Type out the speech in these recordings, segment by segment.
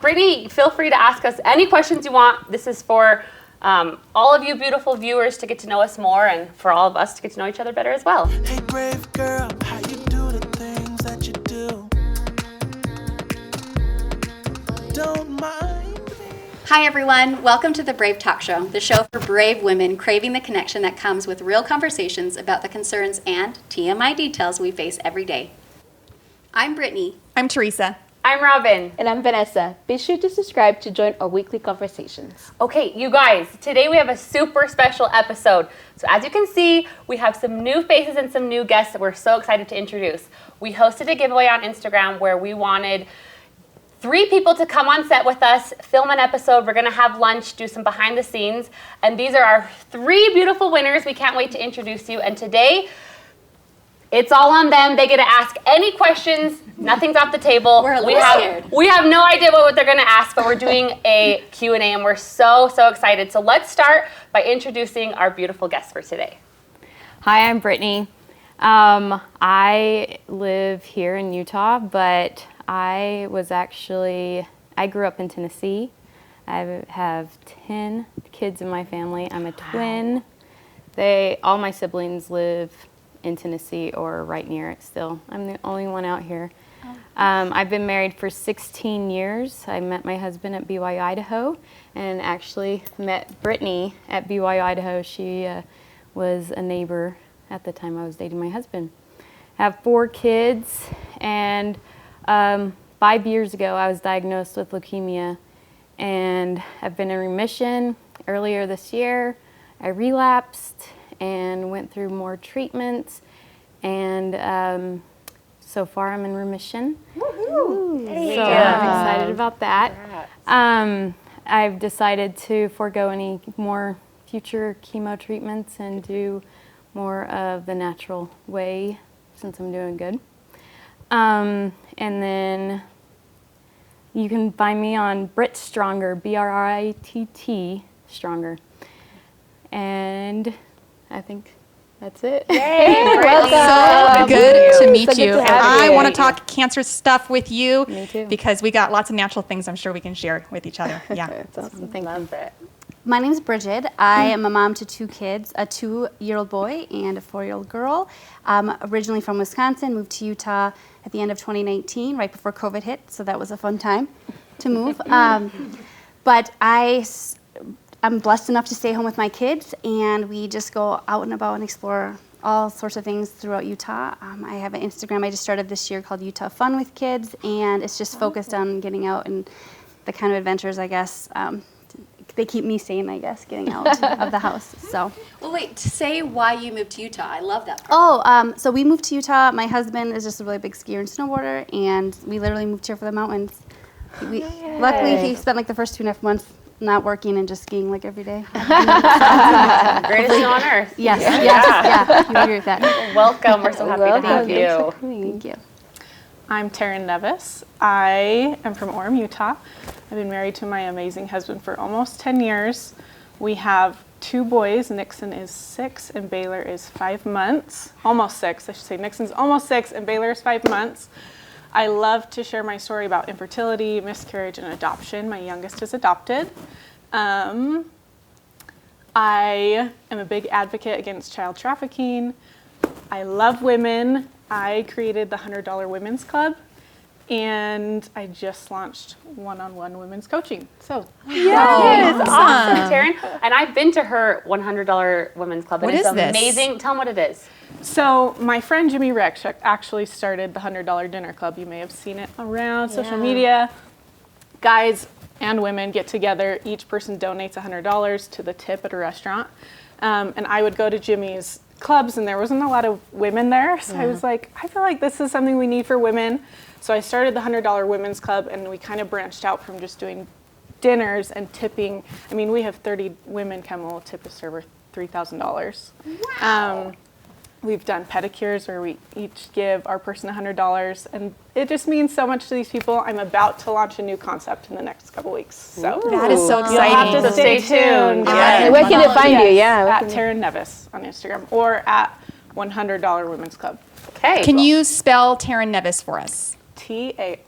Brittany, feel free to ask us any questions you want. This is for all of you beautiful viewers to get to know us more, and for all of us to get to know each other better as well. Hey, brave girl, how you do the things that you do? Don't mind me. Hi everyone, welcome to the Brave Talk Show, the show for brave women craving the connection that comes with real conversations about the concerns and TMI details we face every day. I'm Brittany. I'm Theresa. I'm Robyn. And I'm Vanessa. Be sure to subscribe to join our weekly conversations. Okay, you guys, today we have a super special episode. So as you can see, we have some new faces and some new guests that we're so excited to introduce. We hosted a giveaway on Instagram where we wanted 3 people to come on set with us, film an episode. We're gonna have lunch, do some behind the scenes. And these are our 3 beautiful winners. We can't wait to introduce you. And today, it's all on them. They get to ask any questions. Nothing's off the table. We're a little scared. We have no idea what they're going to ask, but we're doing a Q&A, and we're so excited. So let's start by introducing our beautiful guests for today. Hi, I'm Brittany. I live here in Utah, but I grew up in Tennessee. I have 10 kids in my family. I'm a twin. All my siblings live in Tennessee or right near it still. I'm the only one out here. I've been married for 16 years. I met my husband at BYU, Idaho, and actually met Brittany at BYU, Idaho. She was a neighbor at the time I was dating my husband. I have 4 kids, and 5 years ago I was diagnosed with leukemia, and I've been in remission. Earlier this year, I relapsed and went through more treatments, and so far I'm in remission. Woohoo! So I'm excited about that. I've decided to forego any more future chemo treatments and do more of the natural way since I'm doing good. And then you can find me on Brit Stronger, BRITT Stronger. And I think that's it. So good to meet you. to And have I you. want to talk cancer stuff with you. Me too. Because we got lots of natural things I'm sure we can share with each other. Yeah. That's awesome. Thank you. My name's Bridget. I am a mom to 2 kids, a 2-year-old boy and a 4-year-old girl. Originally from Wisconsin, moved to Utah at the end of 2019, right before COVID hit, so that was a fun time to move. But I'm blessed enough to stay home with my kids, and we just go out and about and explore all sorts of things throughout Utah. I have an Instagram I just started this year called Utah Fun with Kids, and it's just focused on getting out and the kind of adventures, I guess, they keep me sane, I guess, getting out of the house. So. Well, wait, say why you moved to Utah. I love that part. Oh, so we moved to Utah. My husband is just a really big skier and snowboarder, and we literally moved here for the mountains. Luckily, he spent like the first 2.5 months not working and just skiing like every day. Greatest snow on earth. Yes, yeah, you agree with that. Welcome. We're so happy to have you. Thank you. I'm Taryn Nevis. I am from Orem, Utah. I've been married to my amazing husband for almost 10 years. We have 2 boys. Nixon is 6 and Baylor is 5 months. Almost 6, I should say. Nixon's almost 6 and Baylor is 5 months. I love to share my story about infertility, miscarriage, and adoption. My youngest is adopted. I am a big advocate against child trafficking. I love women. I created the $100 Women's Club, and I just launched one-on-one women's coaching. So, Yes, awesome, Taryn. And I've been to her $100 Women's Club, and What it's is this? amazing. Tell them what it is. So my friend Jimmy Rex actually started the $100 Dinner Club. You may have seen it around social media. Guys and women get together. Each person donates $100 to the tip at a restaurant. And I would go to Jimmy's clubs, and there wasn't a lot of women there. So I was like, I feel like this is something we need for women. So I started the $100 Women's Club, and we kind of branched out from just doing dinners and tipping. I mean, we have 30 women come and will tip a server $3,000. Wow. We've done pedicures where we each give our person $100, and it just means so much to these people. I'm about to launch a new concept in the next couple weeks. So That is so you'll have exciting. to stay tuned. And where can they find you? Yeah. At Taryn Nevis on Instagram or at $100 Women's Club. Okay. Can you spell Taryn Nevis for us? TARYNNEVES.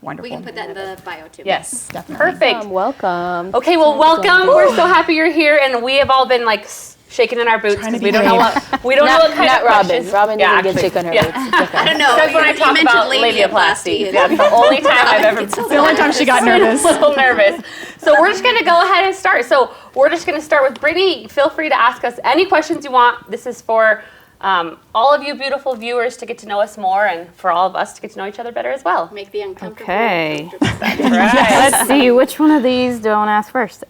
wonderful. We can put that in the bio too. Yes, Definitely. perfect. Welcome. Okay, well, welcome. We're so happy you're here, and we have all been like shaking in our boots Trying to because be we don't know brave. what we don't know what kind Not of Robyn. questions. Robyn doesn't get actually, chick on her yeah. boots. It's okay. I don't know. That's when I you talk mentioned about labiaplasty. That's the only time I've ever It's The only time she got been a nervous. little nervous. So we're just gonna go ahead and start. So we're just gonna start with Brittany. Feel free to ask us any questions you want. This is for all of you beautiful viewers to get to know us more, and for all of us to get to know each other better as well. Make the uncomfortable. Okay. uncomfortable. Right. Let's see, which one of these do I want to ask first?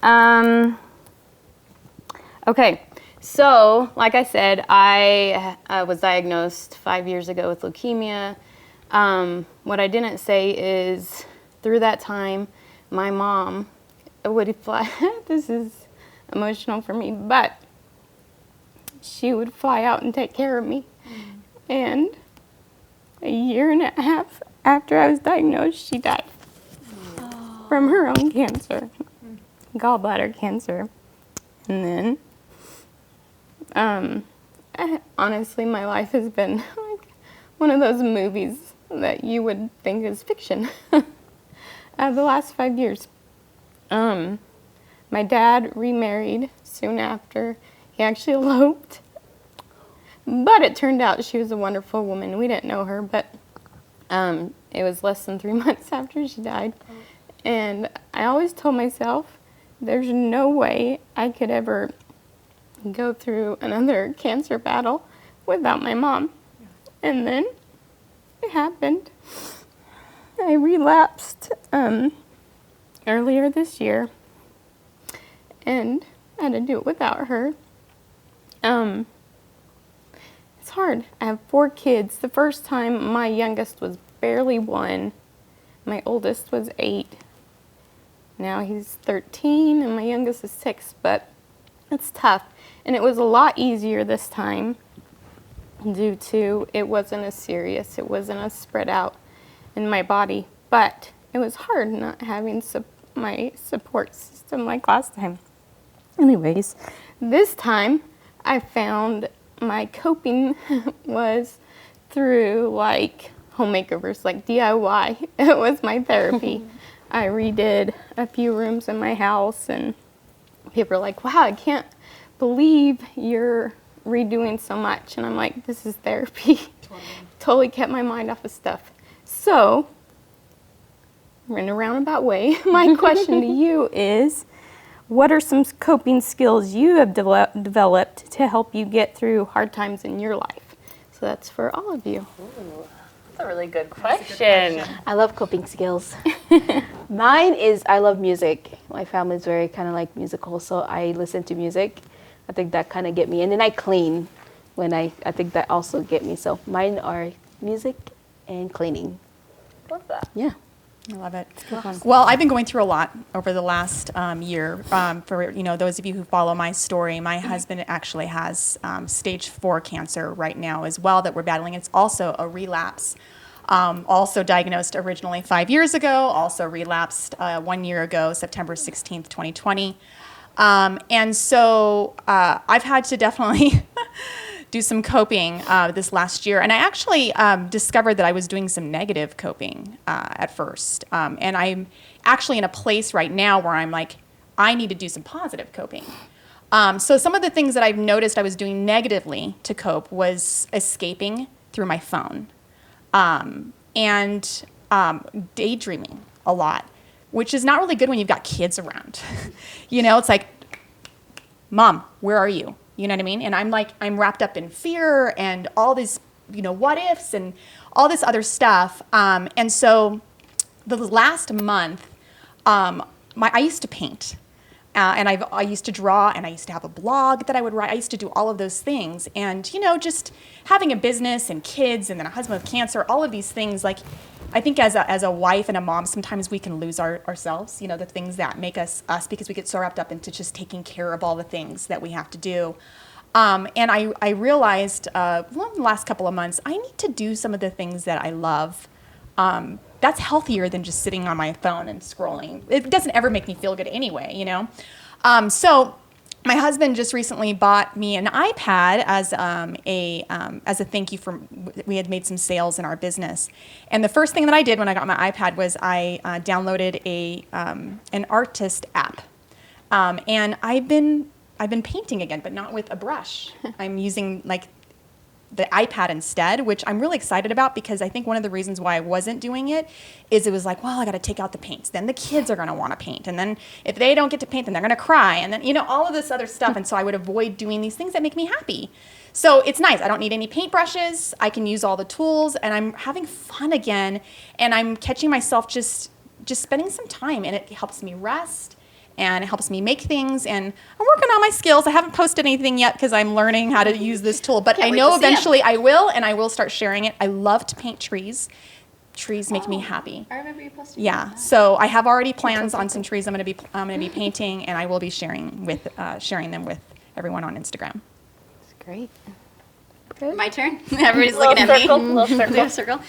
Okay, so like I said, I was diagnosed 5 years ago with leukemia. What I didn't say is through that time, my mom would fly. This is emotional for me, but she would fly out and take care of me. And a year and a half after I was diagnosed, she died from her own cancer, gallbladder cancer. And then, honestly, my life has been like one of those movies that you would think is fiction. The last 5 years. My dad remarried soon after. He actually eloped. But it turned out she was a wonderful woman. We didn't know her, but it was less than 3 months after she died. And I always told myself, there's no way I could ever go through another cancer battle without my mom. And then it happened. I relapsed earlier this year, and I had to do it without her. It's hard. I have 4 kids. The first time, my youngest was barely 1. My oldest was 8. Now he's 13, and my youngest is 6, but it's tough. And it was a lot easier this time due to it wasn't as serious. It wasn't as spread out in my body. But it was hard not having my support system like last time. Anyways, this time I found my coping was through like home makeovers, like DIY. It was my therapy. I redid a few rooms in my house, and people are like, wow, I can't believe you're redoing so much. And I'm like, this is therapy. Totally kept my mind off of stuff. So, in a roundabout way, my question to you is, what are some coping skills you have developed to help you get through hard times in your life? So that's for all of you. Ooh, that's a really good question. I love coping skills. Mine is I love music. My family's very kind of like musical, so I listen to music. I think that kind of get me. And then I clean when I think that also get me. So mine are music and cleaning. Love that. Yeah. I love it. Well, I've been going through a lot over the last year. For those of you who follow my story, my husband actually has stage 4 cancer right now as well that we're battling. It's also a relapse. Also diagnosed originally 5 years ago. Also relapsed 1 year ago, September 16th, 2020. And so I've had to definitely do some coping this last year. And I actually discovered that I was doing some negative coping at first. And I'm actually in a place right now where I'm like, I need to do some positive coping. So some of the things that I've noticed I was doing negatively to cope was escaping through my phone and daydreaming a lot, which is not really good when you've got kids around. It's like, Mom, where are you? You know what I mean? And I'm wrapped up in fear and all these, what ifs and all this other stuff. And so the last month, I used to paint. And I used to draw, and I used to have a blog that I would write. I used to do all of those things. And, just having a business and kids and then a husband with cancer, all of these things, like, I think as a wife and a mom, sometimes we can lose ourselves, the things that make us because we get so wrapped up into just taking care of all the things that we have to do. And I realized, in the last couple of months, I need to do some of the things that I love. That's healthier than just sitting on my phone and scrolling. It doesn't ever make me feel good anyway, So my husband just recently bought me an iPad as a thank you for, we had made some sales in our business. And the first thing that I did when I got my iPad was I downloaded an artist app. And I've been painting again, but not with a brush. I'm using like the iPad instead, which I'm really excited about because I think one of the reasons why I wasn't doing it is it was like, well, I got to take out the paints. Then the kids are going to want to paint. And then if they don't get to paint, then they're going to cry. And then, you know, all of this other stuff. And so I would avoid doing these things that make me happy. So it's nice. I don't need any paintbrushes. I can use all the tools and I'm having fun again. And I'm catching myself just spending some time, and it helps me rest. And it helps me make things, and I'm working on my skills. I haven't posted anything yet because I'm learning how to use this tool, but I know eventually I will, and I will start sharing it. I love to paint trees. Trees make me happy. I remember you posted. Yeah, so I have already plans on some trees I'm going to be painting, and I will be sharing them with everyone on Instagram. It's great. My turn. Everybody's looking at me. Little circle.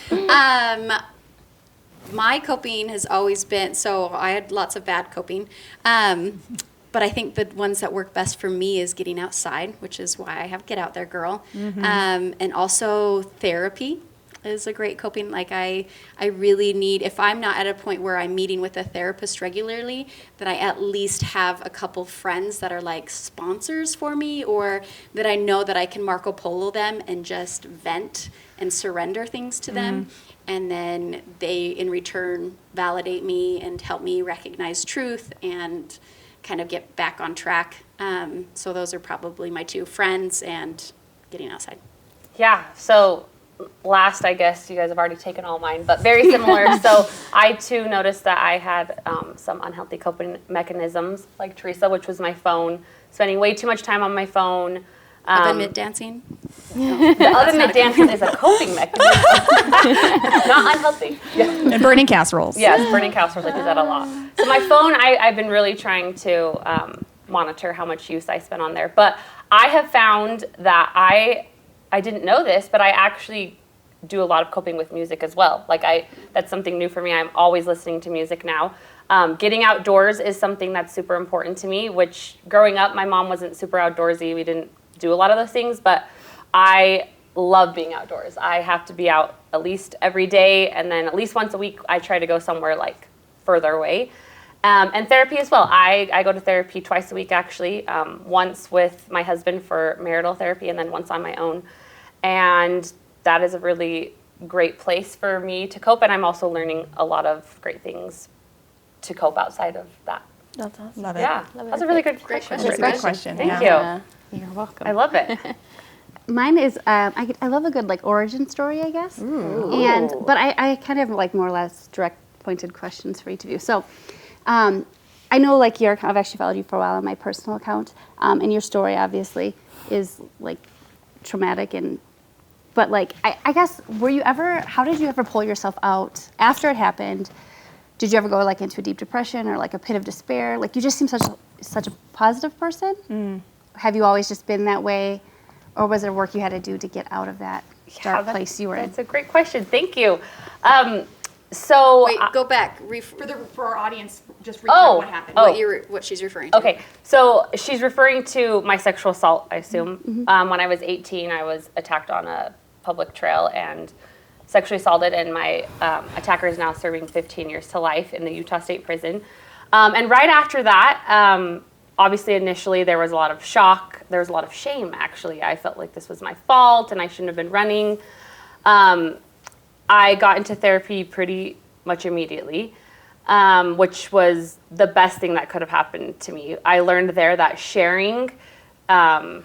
My coping has always been, so I had lots of bad coping, but I think the ones that work best for me is getting outside, which is why I have Get Out There Girl, and also therapy is a great coping. Like I really need, if I'm not at a point where I'm meeting with a therapist regularly, that I at least have a couple friends that are like sponsors for me, or that I know that I can Marco Polo them and just vent and surrender things to them. And then they, in return, validate me and help me recognize truth and kind of get back on track. So those are probably my two, friends and getting outside. Yeah, so last, I guess you guys have already taken all mine, but very similar. So I too noticed that I had some unhealthy coping mechanisms, like Theresa, which was my phone, spending way too much time on my phone. Oven mitt dancing? The oven mitt dancing is a coping mechanism, not unhealthy. Yeah. And burning casseroles. Yes, burning casseroles, I do that a lot. So my phone, I've been really trying to monitor how much use I spend on there. But I have found that I didn't know this, but I actually do a lot of coping with music as well. Like that's something new for me. I'm always listening to music now. Getting outdoors is something that's super important to me, which growing up, my mom wasn't super outdoorsy. We didn't do a lot of those things, but I love being outdoors. I have to be out at least every day, and then at least once a week I try to go somewhere like further away. And therapy as well. I go to therapy twice a week actually, once with my husband for marital therapy and then once on my own. And that is a really great place for me to cope, and I'm also learning a lot of great things to cope outside of that. That's awesome. Love it. Yeah, that's a really good question. That's a good question. Thank yeah. you. You're welcome. I love it. Mine is I love a good like origin story, I guess. But I kind of like more or less direct pointed questions for each of you. So I know like I've actually followed you for a while on my personal account, and your story obviously is like traumatic, but like I guess how did you ever pull yourself out after it happened? Did you ever go like into a deep depression or like a pit of despair? Like you just seem such a positive person. Have you always just been that way, or was there work you had to do to get out of that dark place you were in? That's a great question. Thank you. So Wait, go back. For our audience, just recap what happened. What she's referring to. Okay, so she's referring to my sexual assault, I assume. When I was 18, I was attacked on a public trail and sexually assaulted, and my attacker is now serving 15 years to life in the Utah State Prison. And right after that, obviously initially there was a lot of shock. There was a lot of shame, actually. I felt like this was my fault and I shouldn't have been running. I got into therapy pretty much immediately, which was the best thing that could have happened to me. I learned there that sharing my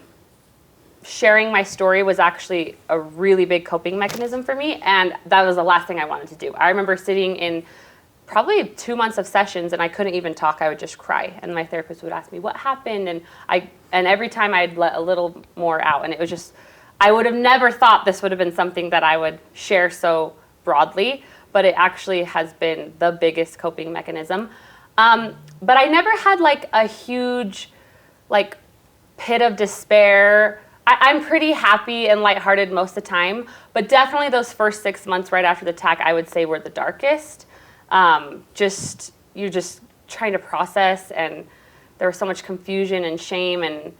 story was actually a really big coping mechanism for me, and that was the last thing I wanted to do. I remember sitting in probably 2 months of sessions, and I couldn't even talk. I would just cry, and my therapist would ask me what happened, and every time I'd let a little more out, and it was just, I would have never thought this would have been something that I would share so broadly, but it actually has been the biggest coping mechanism. But I never had like a huge like pit of despair. I'm pretty happy and lighthearted most of the time, but definitely those first 6 months right after the attack, I would say were the darkest. You're just trying to process and there was so much confusion and shame, and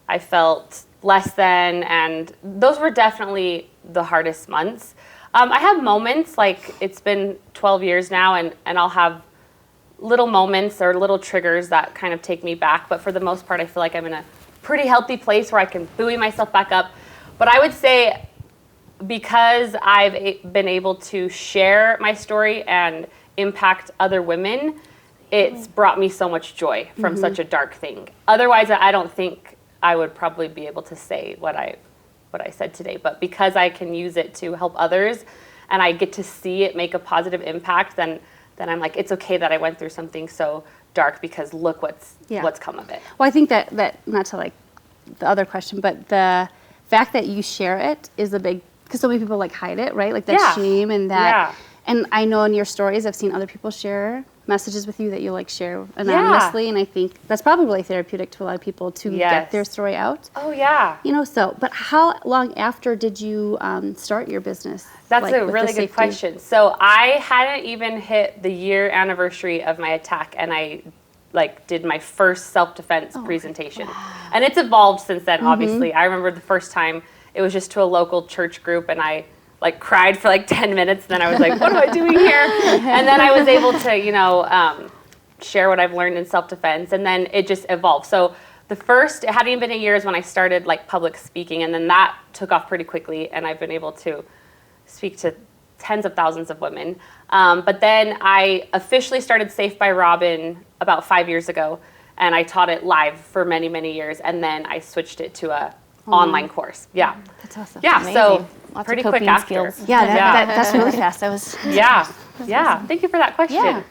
I felt less than, and those were definitely the hardest months. I have moments, like it's been 12 years now, and I'll have little moments or little triggers that kind of take me back, but for the most part I feel like I'm in a pretty healthy place where I can buoy myself back up. But I would say because I've been able to share my story and impact other women, it's brought me so much joy from such a dark thing. Otherwise, I don't think I would probably be able to say what I said today. But because I can use it to help others and I get to see it make a positive impact, then I'm like, it's okay that I went through something so dark because look what's come of it. Well, I think that not to like the other question, but the fact that you share it is a big, because so many people like hide it, right? Like that shame and that. And I know in your stories, I've seen other people share messages with you that you like share anonymously, and I think that's probably really therapeutic to a lot of people to get their story out. Oh yeah. You know, so, but how long after did you start your business? That's a really good question. So I hadn't even hit the year anniversary of my attack, and I like did my first self-defense presentation. And it's evolved since then, obviously. I remember the first time it was just to a local church group, and I like cried for like 10 minutes. Then I was like, what am I doing here? And then I was able to, you know, share what I've learned in self-defense. And then it just evolved. So the first, it hadn't even been a year is when I started like public speaking. And then that took off pretty quickly. And I've been able to speak to tens of thousands of women. But then I officially started Safe by Robyn about 5 years ago. And I taught it live for many, many years. And then I switched it to a online course. Yeah. That's awesome. Yeah. Amazing. So Lots pretty of quick coping after. skills. Yeah, that's really fast. I was. Yeah. Thank you for that question. Yeah.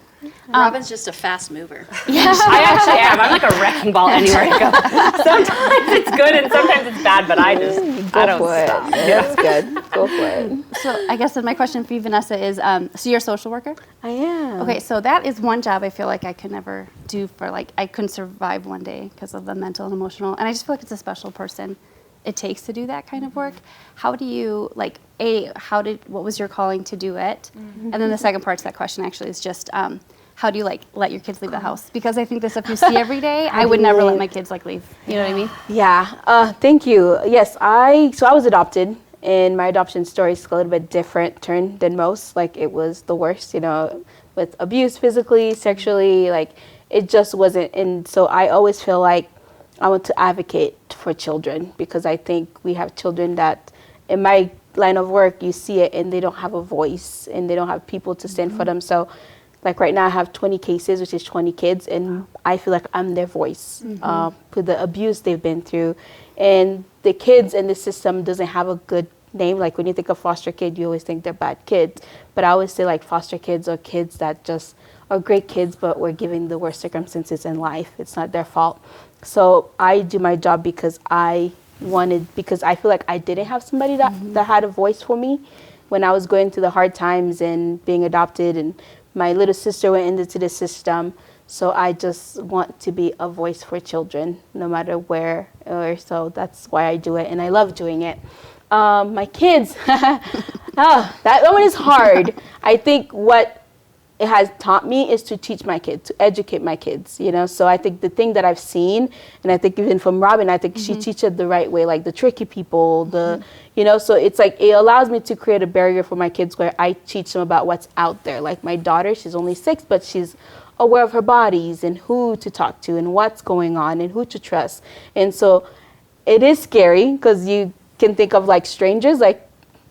Robyn's just a fast mover. I actually am. I'm like a wrecking ball anywhere I go. Sometimes it's good and sometimes it's bad, but I don't stop. That's good. Go for it. So I guess then my question for you, Vanessa, is so you're a social worker? I am. Okay, so that is one job I feel like I could never do for like, I couldn't survive one day because of the mental and emotional. And I just feel like it's a special person it takes to do that kind of work. How do you, like, what was your calling to do it? And then the second part to that question actually is just, how do you like let your kids leave the house? Because I think the stuff you see every day, I would never let my kids like leave. You know what I mean? Yeah. Thank you. Yes, I was adopted, and my adoption story is a little bit different turn than most. Like it was the worst, you know, with abuse physically, sexually, like it just wasn't. And so I always feel like I want to advocate for children because I think we have children that in my line of work, you see it and they don't have a voice and they don't have people to stand for them. So like right now I have 20 cases, which is 20 kids, and I feel like I'm their voice for the abuse they've been through. And the kids in the system doesn't have a good name. Like when you think of foster kid, you always think they're bad kids. But I always say like foster kids are kids that just are great kids, but were given the worst circumstances in life. It's not their fault. So I do my job because I feel like I didn't have somebody that had a voice for me when I was going through the hard times and being adopted, and my little sister went into the system. So I just want to be a voice for children, no matter where. So that's why I do it, and I love doing it. My kids, that one is hard. I think what it has taught me is to teach my kids, to educate my kids, you know. So I think the thing that I've seen, and I think even from Robyn, I think she teaches the right way, like the tricky people, you know. So it's like it allows me to create a barrier for my kids where I teach them about what's out there. Like my daughter, she's only 6, but she's aware of her bodies and who to talk to and what's going on and who to trust. And so it is scary because you can think of like strangers, like,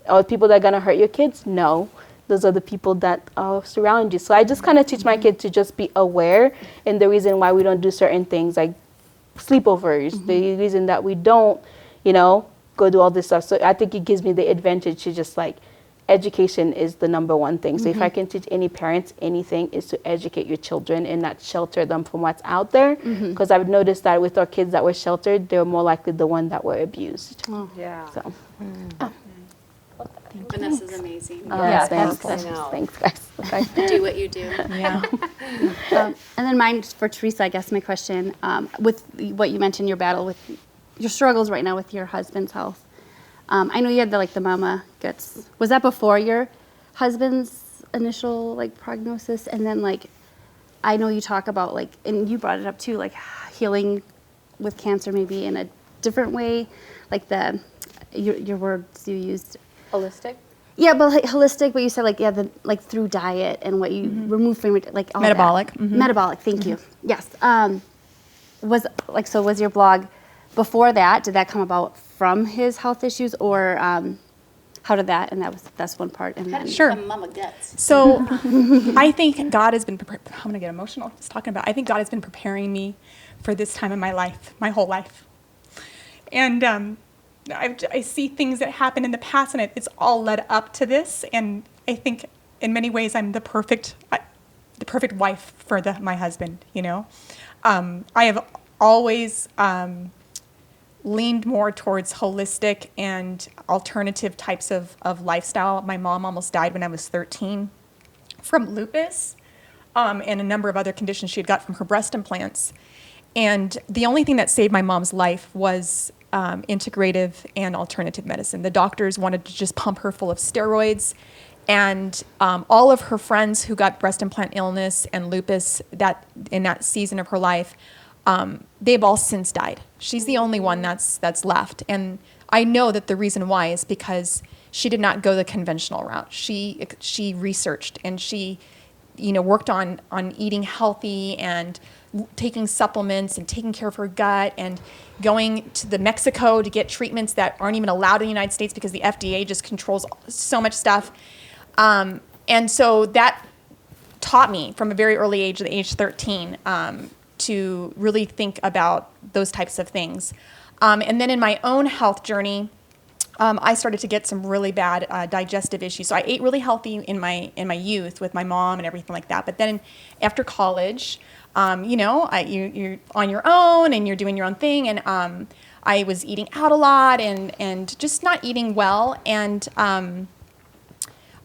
oh, people that are gonna hurt your kids. No. Those are the people that surround you. So I just kind of teach my kids to just be aware, and the reason why we don't do certain things like sleepovers, the reason that we don't, you know, go do all this stuff. So I think it gives me the advantage to just like, education is the number one thing. So if I can teach any parents anything, is to educate your children and not shelter them from what's out there. Because I've noticed that with our kids that were sheltered, they're more likely the one that were abused. Oh. Yeah. So. Vanessa's amazing. Yeah, thanks. I know. Thanks, guys. Do what you do. Yeah. And then mine for Theresa, I guess my question, with what you mentioned, your battle with your struggles right now with your husband's health. I know you had the mama guts. Was that before your husband's initial like prognosis? And then like, I know you talk about like, and you brought it up too, like healing with cancer maybe in a different way, like your words you used. Holistic? Yeah, but like holistic, but you said like, like through diet and what you remove from it, like all Metabolic. that. Metabolic, thank you. Yes. Was your blog before that, did that come about from his health issues, or how did that, and that's one part. And then Sure. Mama guts. So I think God has been, I'm going to get emotional just talking about, I think God has been preparing me for this time in my life, my whole life. And I see things that happened in the past, and it's all led up to this. And I think in many ways I'm the perfect wife for my husband, you know. I have always leaned more towards holistic and alternative types of lifestyle. My mom almost died when I was 13 from lupus and a number of other conditions she had got from her breast implants. And the only thing that saved my mom's life was integrative and alternative medicine. The doctors wanted to just pump her full of steroids. And all of her friends who got breast implant illness and lupus in that season of her life, they've all since died. She's the only one that's left. And I know that the reason why is because she did not go the conventional route. She researched, and she, worked on eating healthy and taking supplements and taking care of her gut and going to Mexico to get treatments that aren't even allowed in the United States because the FDA just controls so much stuff. And so that taught me from a very early age, at age 13, to really think about those types of things. And then in my own health journey, I started to get some really bad digestive issues. So I ate really healthy in my youth with my mom and everything like that. But then after college, you're on your own and you're doing your own thing. And I was eating out a lot and just not eating well. And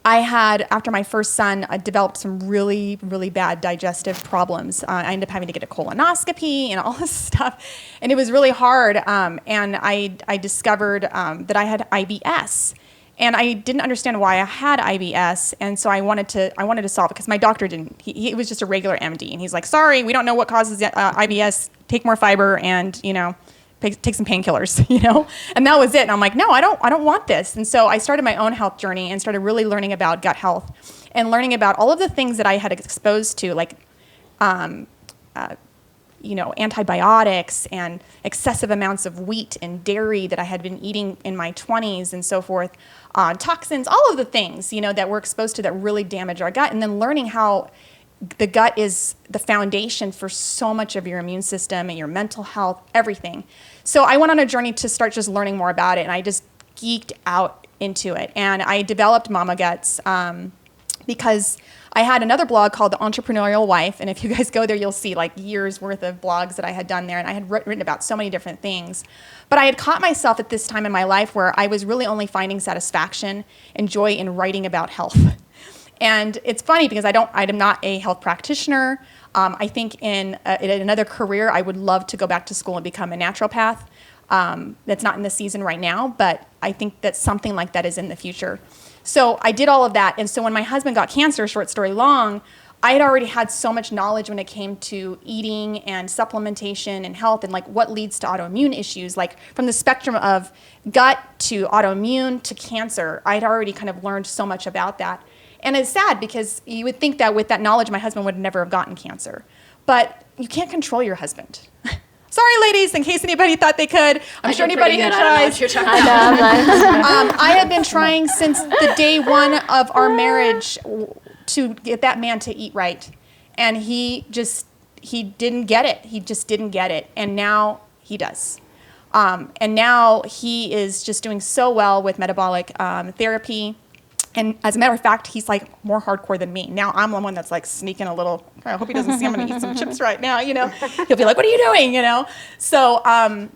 I had, after my first son, developed some really, really bad digestive problems. I ended up having to get a colonoscopy and all this stuff. And it was really hard. And I discovered that I had IBS. And I didn't understand why I had IBS. And so I wanted to solve it because my doctor didn't. He was just a regular MD. And he's like, sorry, we don't know what causes IBS. Take more fiber and, take some painkillers, and that was it. And I'm like, no, I don't want this. And so I started my own health journey and started really learning about gut health and learning about all of the things that I had exposed to, like, antibiotics and excessive amounts of wheat and dairy that I had been eating in my 20s and so forth, toxins, all of the things, that we're exposed to that really damage our gut. And then learning how the gut is the foundation for so much of your immune system and your mental health, everything. So I went on a journey to start just learning more about it, and I just geeked out into it. And I developed Mama Guts because I had another blog called The Entrepreneurial Wife, and if you guys go there, you'll see like years worth of blogs that I had done there, and I had written about so many different things. But I had caught myself at this time in my life where I was really only finding satisfaction and joy in writing about health. And it's funny because I'm not a health practitioner. I think in another career, I would love to go back to school and become a naturopath. That's not in the season right now, but I think that something like that is in the future. So I did all of that. And so when my husband got cancer, short story long, I had already had so much knowledge when it came to eating and supplementation and health and like what leads to autoimmune issues, like from the spectrum of gut to autoimmune to cancer. I had already kind of learned so much about that. And it's sad because you would think that with that knowledge, my husband would never have gotten cancer. But you can't control your husband. Sorry, ladies, in case anybody thought they could. I'm sure anybody who tries. I have been trying since the day one of our marriage to get that man to eat right. And he didn't get it. He just didn't get it. And now he does. And now he is just doing so well with metabolic therapy. And as a matter of fact, he's like more hardcore than me. Now I'm the one that's like sneaking a little, I hope he doesn't see I'm going to eat some chips right now, He'll be like, what are you doing, So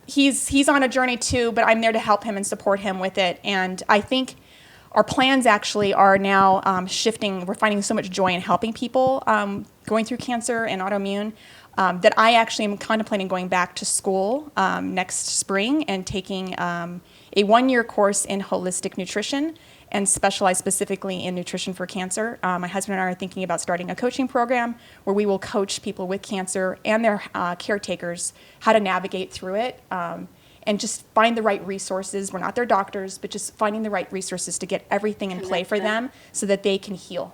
he's on a journey too, but I'm there to help him and support him with it. And I think our plans actually are now shifting. We're finding so much joy in helping people going through cancer and autoimmune that I actually am contemplating going back to school next spring and taking a 1-year course in holistic nutrition and specialize specifically in nutrition for cancer. My husband and I are thinking about starting a coaching program where we will coach people with cancer and their caretakers how to navigate through it, and just find the right resources. We're not their doctors, but just finding the right resources to get everything in play for them so that they can heal.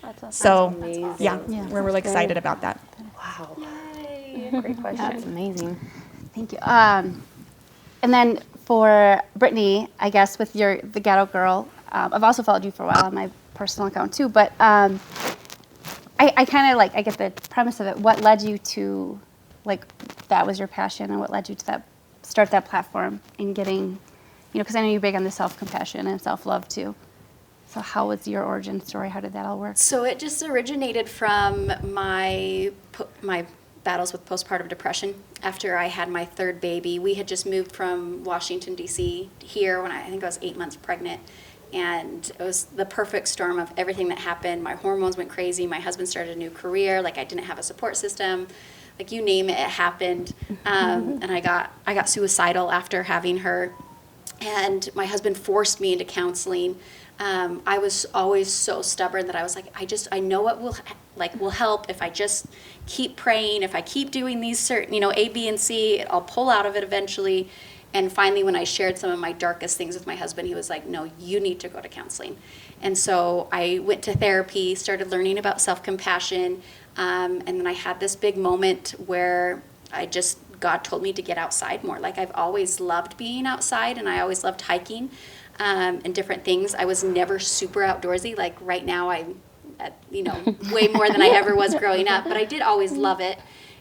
That's awesome. So, yeah, we're really excited about that. Wow. Great question. That's amazing. Thank you. And then for Brittany, I guess with the Ghetto Girl, I've also followed you for a while on my personal account too, but I kind of I get the premise of it. What led you to, that was your passion, and what led you to start that platform and getting, because I know you're big on the self-compassion and self-love too. So how was your origin story? How did that all work? So it just originated from my battles with postpartum depression. After I had my third baby, we had just moved from Washington, D.C. here when I think I was 8 months pregnant. And it was the perfect storm of everything that happened. My hormones went crazy. My husband started a new career. I didn't have a support system. You name it, it happened. And I got suicidal after having her. And my husband forced me into counseling. I was always so stubborn that I was I know what will help if I just keep praying, if I keep doing these certain, A, B, and C, I'll pull out of it eventually. And finally, when I shared some of my darkest things with my husband, he was like, no, you need to go to counseling. And so I went to therapy, started learning about self-compassion, and then I had this big moment where God told me to get outside more. I've always loved being outside, and I always loved hiking and different things. I was never super outdoorsy. Right now, I'm way more than I ever was growing up, but I did always love it.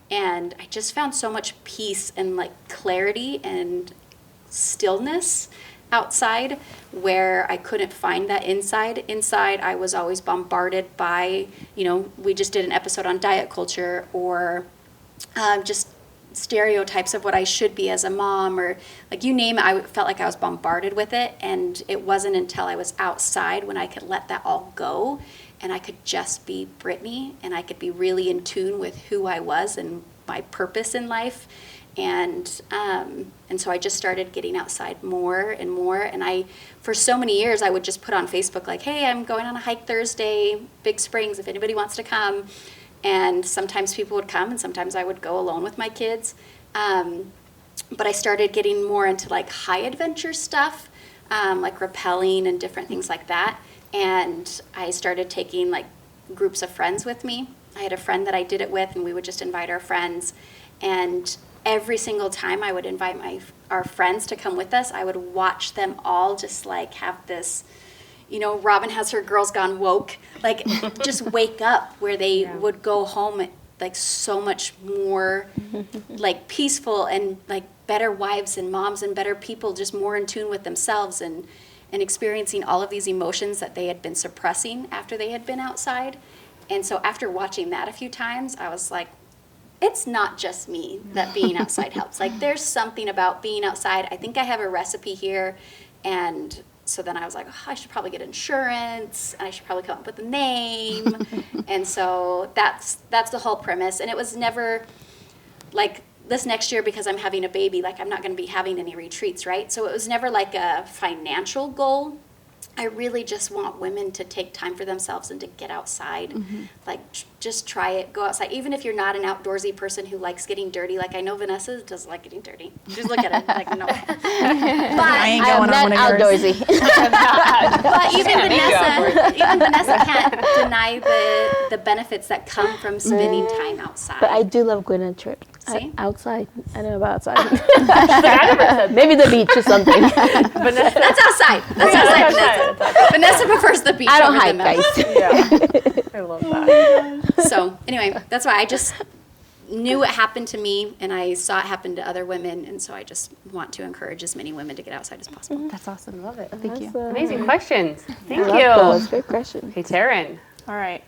And I just found so much peace and clarity and stillness outside where I couldn't find that inside. Inside, I was always bombarded by, we just did an episode on diet culture or just stereotypes of what I should be as a mom, or you name it. I felt like I was bombarded with it, and it wasn't until I was outside when I could let that all go and I could just be Brittany, and I could be really in tune with who I was and my purpose in life. And so I just started getting outside more and more. And for so many years, I would just put on Facebook hey, I'm going on a hike Thursday, Big Springs, if anybody wants to come. And sometimes people would come, and sometimes I would go alone with my kids. But I started getting more into high adventure stuff, rappelling and different things like that. And I started taking groups of friends with me. I had a friend that I did it with, and we would just invite our friends. And every single time I would invite our friends to come with us, I would watch them all just have this, Robyn has her Girls Gone Woke, just wake up, where they would go home so much more peaceful and better wives and moms and better people, just more in tune with themselves and experiencing all of these emotions that they had been suppressing after they had been outside. And so after watching that a few times, I was it's not just me that being outside helps. There's something about being outside. I think I have a recipe here. And so then I was I should probably get insurance, and I should probably come up with a name. And so that's the whole premise. And it was never this next year, because I'm having a baby, I'm not going to be having any retreats, right? So it was never a financial goal. I really just want women to take time for themselves and to get outside. Just try it, go outside. Even if you're not an outdoorsy person who likes getting dirty, I know Vanessa does like getting dirty. Just look at it, no. But I ain't I'm going on not one of yours. outdoorsy. But even Vanessa can't deny the benefits that come from spending time outside. But I do love going on a trip. See? Outside. I don't know about outside. Maybe the beach or something. That's outside. That's outside. Vanessa prefers the beach. I don't over hike, the guys. Yeah. I love that. So anyway, that's why I just knew it happened to me, and I saw it happen to other women, and so I just want to encourage as many women to get outside as possible. That's awesome. Love it. Thank you. Amazing questions. Thank I you. love those. Great question. Okay, Taryn. All right.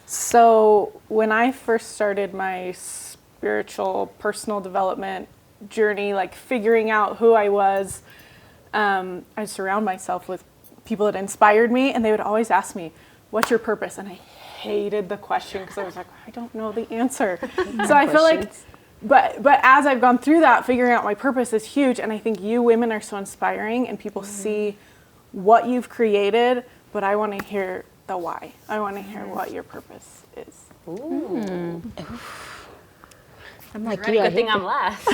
So when I first started my spiritual personal development journey, figuring out who I was, I surround myself with people that inspired me, and they would always ask me, what's your purpose? And I hated the question because I was I don't know the answer. So I feel but as I've gone through that, figuring out my purpose is huge, and I think you women are so inspiring, and people see what you've created, but I want to hear the why. I want to hear what your purpose is. Ooh. I'm like, Good thing I'm last. No,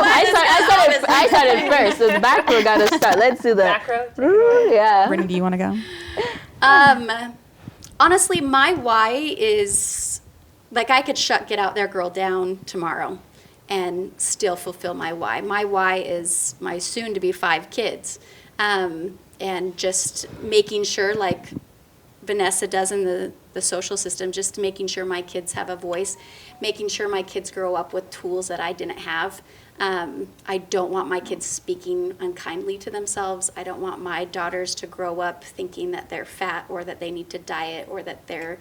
I started first. So the back row got to start. Let's do that. Back row? Yeah. Brittany, do you want to go? Honestly, my why is, like, I could shut Get Out There Girl down tomorrow and still fulfill my why. My why is my soon-to-be 5 kids. And just making sure, like Vanessa does in the social system, just making sure my kids have a voice, making sure my kids grow up with tools that I didn't have. I don't want my kids speaking unkindly to themselves. I don't want my daughters to grow up thinking that they're fat or that they need to diet or that their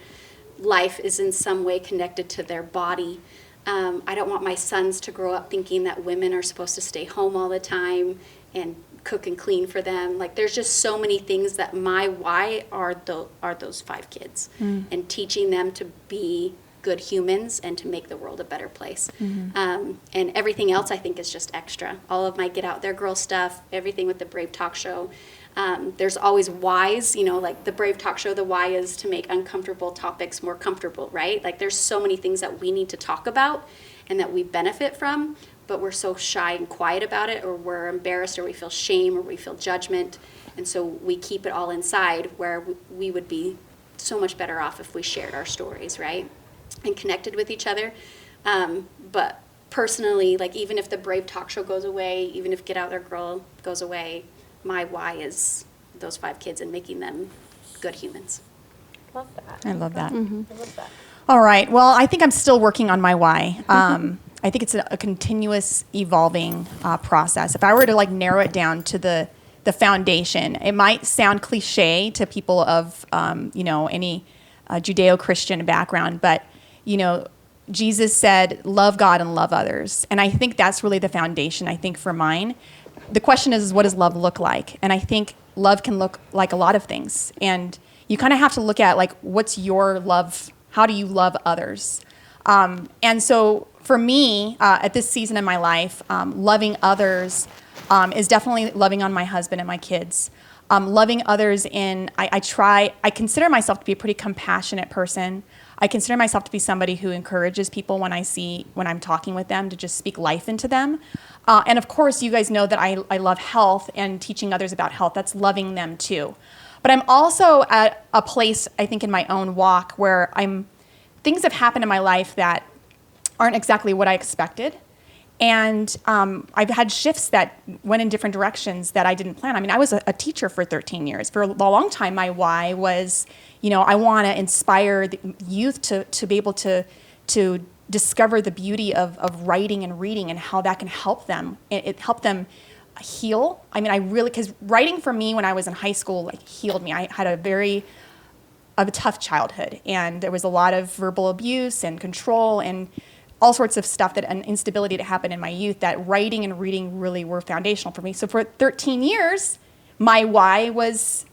life is in some way connected to their body. I don't want my sons to grow up thinking that women are supposed to stay home all the time and cook and clean for them. Like, there's just so many things that my why are those 5 kids, and teaching them to be good humans and to make the world a better place. And everything else I think is just extra. All of my Get Out There Girl stuff, everything with the Brave Talk Show. There's always whys, like the Brave Talk Show, the why is to make uncomfortable topics more comfortable, right? Like, there's so many things that we need to talk about and that we benefit from, but we're so shy and quiet about it, or we're embarrassed, or we feel shame, or we feel judgment. And so we keep it all inside, where we would be so much better off if we shared our stories, right? And connected with each other. But personally, like, even if the Brave Talk Show goes away, even if Get Out There Girl goes away, my why is those 5 kids and making them good humans. Love that. I love that. I love that. All right. Well, I think I'm still working on my why. I think it's a continuous evolving process. If I were to like narrow it down to the foundation, it might sound cliche to people of any Judeo-Christian background, but Jesus said, "Love God and love others," and I think that's really the foundation. I think for mine, the question is, what does love look like? And I think love can look like a lot of things, and you kind of have to look at like, what's your love? How do you love others? And so for me, at this season in my life, loving others is definitely loving on my husband and my kids. Loving others I consider myself to be a pretty compassionate person. I consider myself to be somebody who encourages people when I'm talking with them, to just speak life into them. And of course, you guys know that I love health and teaching others about health. That's loving them too. But I'm also at a place, I think, in my own walk where things have happened in my life that aren't exactly what I expected. And I've had shifts that went in different directions that I didn't plan. I mean, I was a teacher for 13 years. For a long time, my why was, I want to inspire the youth to be able to discover the beauty of writing and reading and how that can help them. It helped them heal. I mean, because writing for me when I was in high school, healed me. I had a tough childhood, and there was a lot of verbal abuse and control and all sorts of stuff and instability that happened in my youth, that writing and reading really were foundational for me. So for 13 years, my why was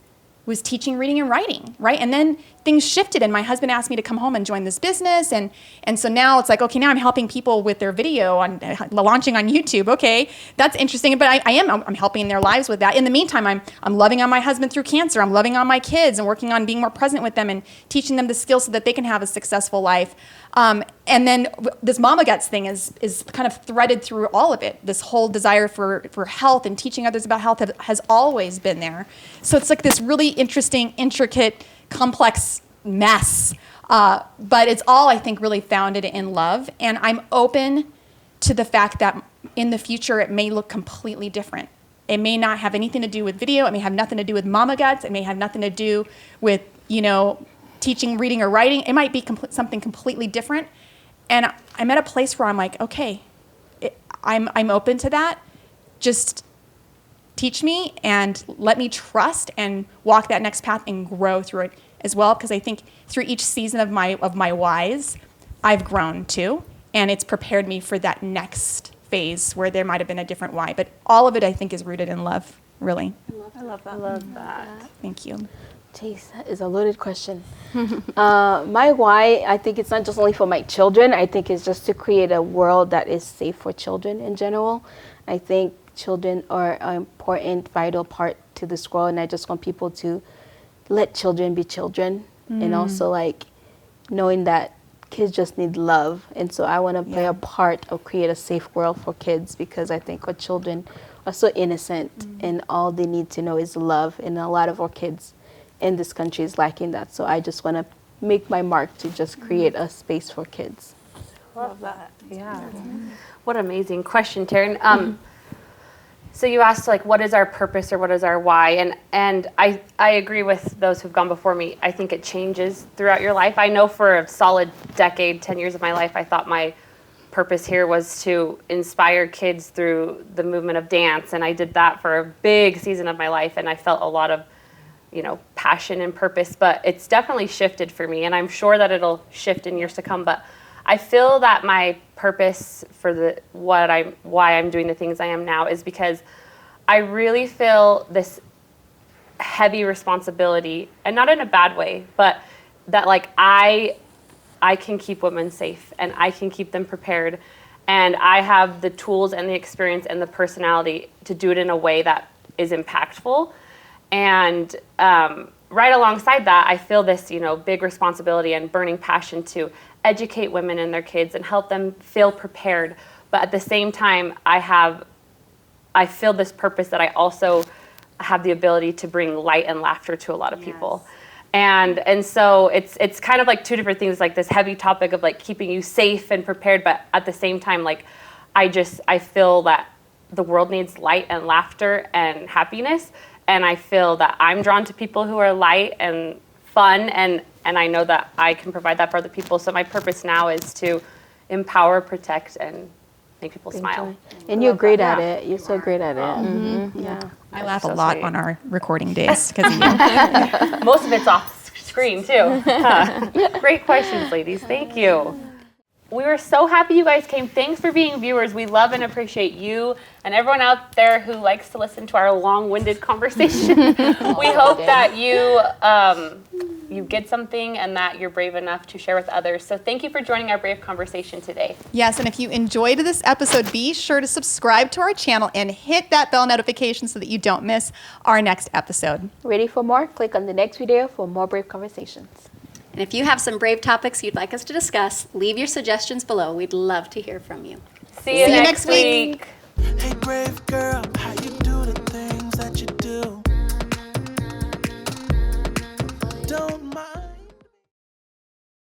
teaching reading and writing, right? And then things shifted, and my husband asked me to come home and join this business, and so now it's like, okay, now I'm helping people with their video on launching on YouTube. Okay, that's interesting, but I'm helping their lives with that. In the meantime, I'm loving on my husband through cancer. I'm loving on my kids and working on being more present with them and teaching them the skills so that they can have a successful life. And then this Mama Guts thing is kind of threaded through all of it. This whole desire for health and teaching others about health has always been there. So it's like this really interesting, intricate, complex mess. But it's all, I think, really founded in love. And I'm open to the fact that in the future it may look completely different. It may not have anything to do with video. It may have nothing to do with Mama Guts. It may have nothing to do with, teaching, reading, or writing. It might be something completely different. And I'm at a place where I'm like, okay, I'm open to that. Just teach me and let me trust and walk that next path and grow through it as well. Because I think through each season of my whys, I've grown too. And it's prepared me for that next phase where there might have been a different why. But all of it, I think, is rooted in love, really. I love that. I love that. Thank you. Jeez, that is a loaded question. My why, I think it's not just only for my children. I think it's just to create a world that is safe for children in general. I think children are an important, vital part to this world, and I just want people to let children be children, and also like knowing that kids just need love, and so I want to play a part of create a safe world for kids, because I think our children are so innocent, and all they need to know is love, and a lot of our kids in this country is lacking that. So I just want to make my mark to just create a space for kids. Love that. Yeah. What an amazing question, Taryn. So you asked, like, what is our purpose or what is our why? And I agree with those who've gone before me. I think it changes throughout your life. I know for a solid decade, 10 years of my life, I thought my purpose here was to inspire kids through the movement of dance. And I did that for a big season of my life. And I felt a lot of, passion and purpose. But it's definitely shifted for me. And I'm sure that it'll shift in years to come. But I feel that my purpose for why I'm doing the things I am now is because I really feel this heavy responsibility, and not in a bad way, but that like I can keep women safe and I can keep them prepared, and I have the tools and the experience and the personality to do it in a way that is impactful. And right alongside that, I feel this, big responsibility and burning passion to educate women and their kids and help them feel prepared. But at the same time, I feel this purpose that I also have the ability to bring light and laughter to a lot of people. And so it's kind of like two different things, like this heavy topic of like keeping you safe and prepared, but at the same time, like I feel that the world needs light and laughter and happiness. And I feel that I'm drawn to people who are light and fun, and I know that I can provide that for other people. So my purpose now is to empower, protect, and make people smile. And you're great at it. You're so great at it. Yeah. I laugh a lot on our recording days because of you. Most of it's off screen too. Great questions, ladies. Thank you. We were so happy you guys came. Thanks for being viewers. We love and appreciate you and everyone out there who likes to listen to our long-winded conversation. We hope that you get something and that you're brave enough to share with others. So thank you for joining our Brave Conversation today. Yes, and if you enjoyed this episode, be sure to subscribe to our channel and hit that bell notification so that you don't miss our next episode. Ready for more? Click on the next video for more Brave Conversations. And if you have some brave topics you'd like us to discuss, leave your suggestions below. We'd love to hear from you. See you next week. Hey, brave girl, how you